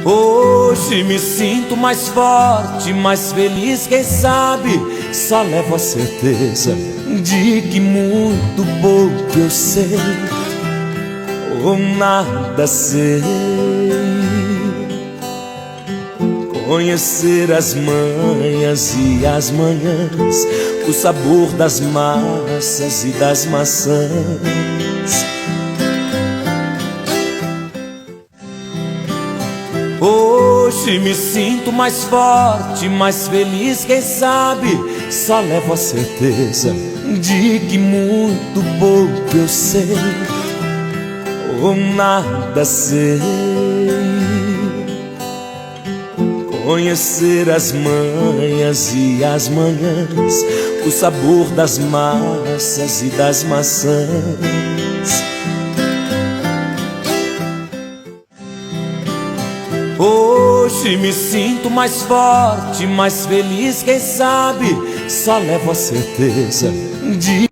Hoje me sinto mais forte, mais feliz, quem sabe só levo a certeza de que muito pouco eu sei ou nada sei. Conhecer as manhas e as manhãs, o sabor das massas e das maçãs. Hoje me sinto mais forte, mais feliz, quem sabe só levo a certeza de que muito pouco eu sei ou nada sei. Conhecer as manhas e as manhãs, o sabor das massas e das maçãs. Hoje me sinto mais forte, mais feliz, quem sabe só levo a certeza de